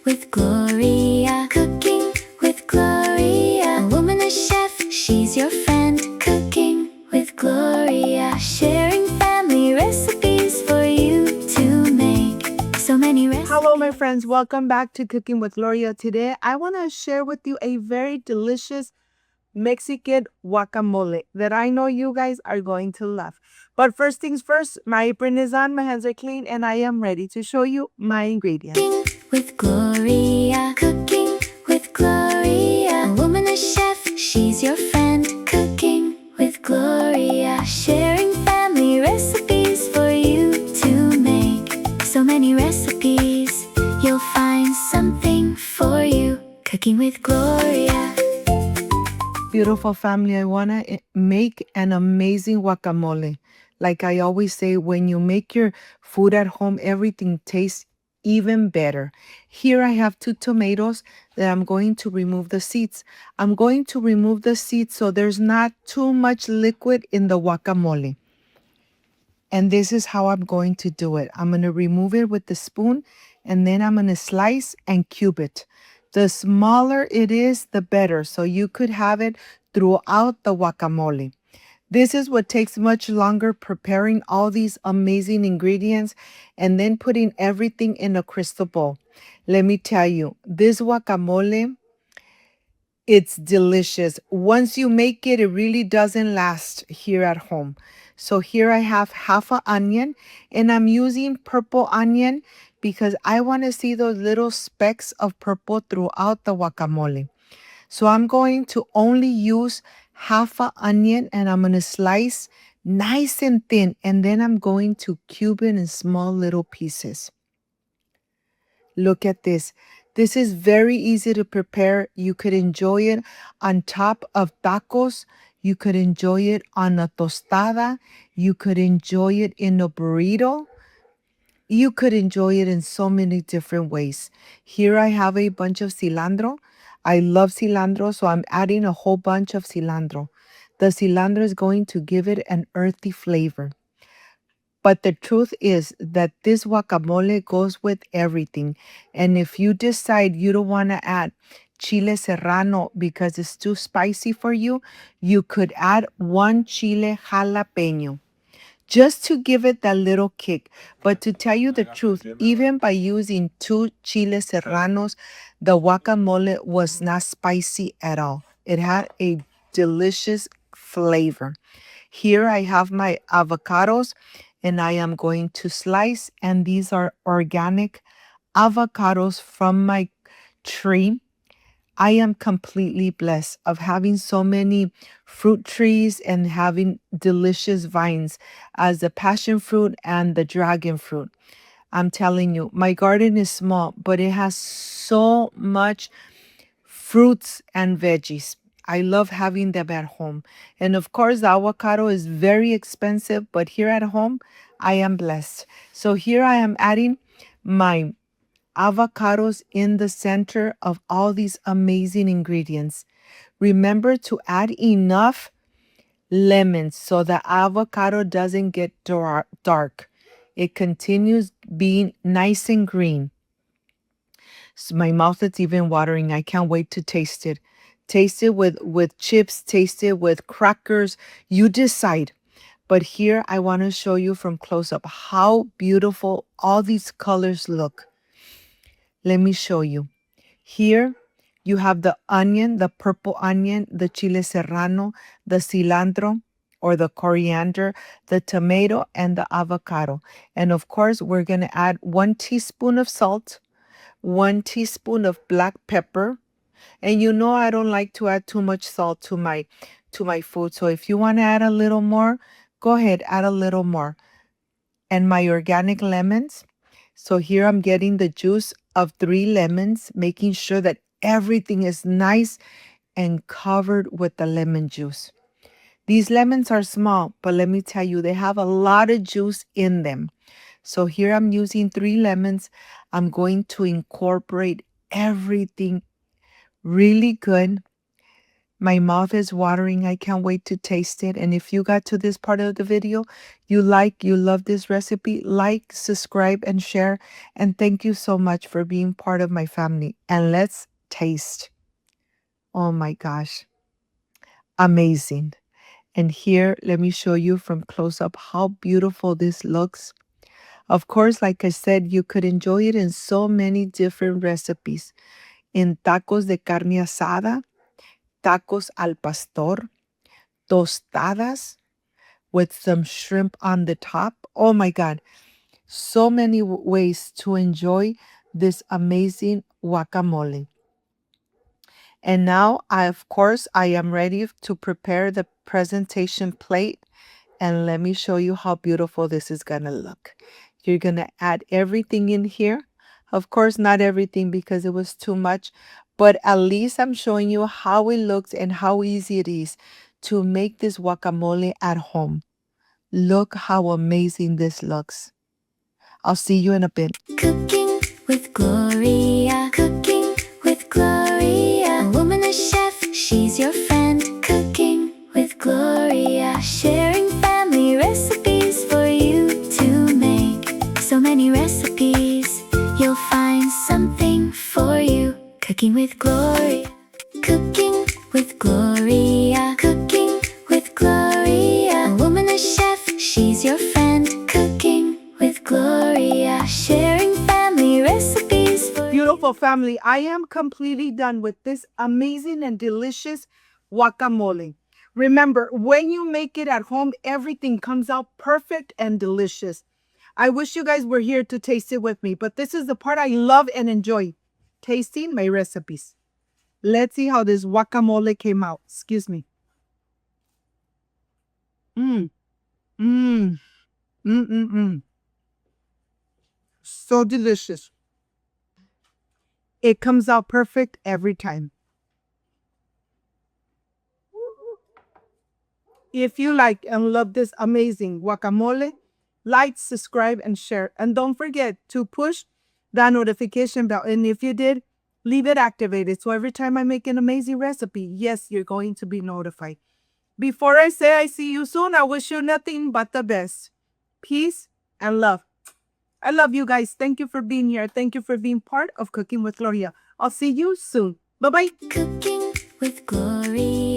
with Gloria. Cooking with Gloria. A woman, a chef, she's your friend. Cooking with Gloria. Sharing family recipes for you to make. So many recipes. Hello, my friends. Welcome back to Cooking with Gloria. Today, I want to share with you a very delicious Mexican guacamole that I know you guys are going to love. But first things first, my apron is on, my hands are clean, and I am ready to show you my ingredients. Cooking with Gloria. Cooking with Gloria. A woman, a chef, she's your friend. Cooking with Gloria. Sharing family recipes for you to make. So many recipes, you'll find something for you. Cooking with Gloria. Beautiful family, I want to make an amazing guacamole. Like I always say, when you make your food at home, everything tastes even better. Here I have 2 tomatoes that I'm going to remove the seeds. I'm going to remove the seeds so there's not too much liquid in the guacamole. And this is how I'm going to do it. I'm going to remove it with the spoon, and then I'm going to slice and cube it. The smaller it is, the better. So you could have it throughout the guacamole. This is what takes much longer, preparing all these amazing ingredients and then putting everything in a crystal bowl. Let me tell you, this guacamole, it's delicious. Once you make it, it really doesn't last here at home. So here I have half an onion, and I'm using purple onion because I want to see those little specks of purple throughout the guacamole. So I'm going to only use half an onion, and I'm going to slice nice and thin, and then I'm going to cube it in small little pieces. Look at this. This is very easy to prepare. You could enjoy it on top of tacos. You could enjoy it on a tostada. You could enjoy it in a burrito. You could enjoy it in so many different ways. Here I have a bunch of cilantro. I love cilantro, so I'm adding a whole bunch of cilantro. The cilantro is going to give it an earthy flavor. But the truth is that this guacamole goes with everything. And if you decide you don't want to add chile serrano because it's too spicy for you, you could add 1 chile jalapeno just to give it that little kick. But to tell you the truth, even by using 2 chile serranos, the guacamole was not spicy at all. It had a delicious flavor. Here I have my avocados, and I am going to slice, and these are organic avocados from my tree. I am completely blessed of having so many fruit trees and having delicious vines as the passion fruit and the dragon fruit. I'm telling you, my garden is small, but it has so much fruits and veggies. I love having them at home. And of course, the avocado is very expensive, but here at home, I am blessed. So here I am adding my avocados in the center of all these amazing ingredients. Remember to add enough lemons so the avocado doesn't get dark. It continues being nice and green. So my mouth is even watering. I can't wait to taste it. Taste it with chips, taste it with crackers. You decide. But here I want to show you from close up how beautiful all these colors look. Let me show you. Here you have the onion, the purple onion, the chile serrano, the cilantro or the coriander, the tomato, and the avocado. And of course, we're going to add 1 teaspoon of salt, 1 teaspoon of black pepper. And you know I don't like to add too much salt to my food. So if you want to add a little more, go ahead, add a little more. And my organic lemons. So here I'm getting the juice of 3 lemons, making sure that everything is nice and covered with the lemon juice. These lemons are small, but let me tell you, they have a lot of juice in them. So here I'm using 3 lemons. I'm going to incorporate everything really good. My mouth is watering. I can't wait to taste it. And if you got to this part of the video, you love this recipe, like, subscribe, and share. And thank you so much for being part of my family. And let's taste. Oh my gosh. Amazing. And here, let me show you from close up how beautiful this looks. Of course, like I said, you could enjoy it in so many different recipes. In tacos de carne asada, tacos al pastor, tostadas with some shrimp on the top. Oh my God. So many ways to enjoy this amazing guacamole. And now, of course, I am ready to prepare the presentation plate. And let me show you how beautiful this is going to look. You're going to add everything in here. Of course, not everything because it was too much, but at least I'm showing you how it looks and how easy it is to make this guacamole at home. Look how amazing this looks. I'll see you in a bit. Cooking with Gloria. Cooking with Gloria. A woman, a chef, she's your friend. Cooking with Gloria. Sharing family recipes for you to make. So many recipes, you'll find something for you. Cooking with Gloria. Cooking with Gloria. Cooking with Gloria. A woman, a chef, she's your friend. Cooking with Gloria. Sharing family recipes for Beautiful family, I am completely done with this amazing and delicious guacamole. Remember, when you make it at home, everything comes out perfect and delicious. I wish you guys were here to taste it with me, but this is the part I love and enjoy, tasting my recipes. Let's see how this guacamole came out. Excuse me. Mmm. Mmm. Mmm. So delicious. It comes out perfect every time. If you like and love this amazing guacamole, like, subscribe, and share. And don't forget to push that notification bell. And if you did, leave it activated. So every time I make an amazing recipe, yes, you're going to be notified. Before I say I see you soon, I wish you nothing but the best. Peace and love. I love you guys. Thank you for being here. Thank you for being part of Cooking with Gloria. I'll see you soon. Bye-bye. Cooking with Gloria.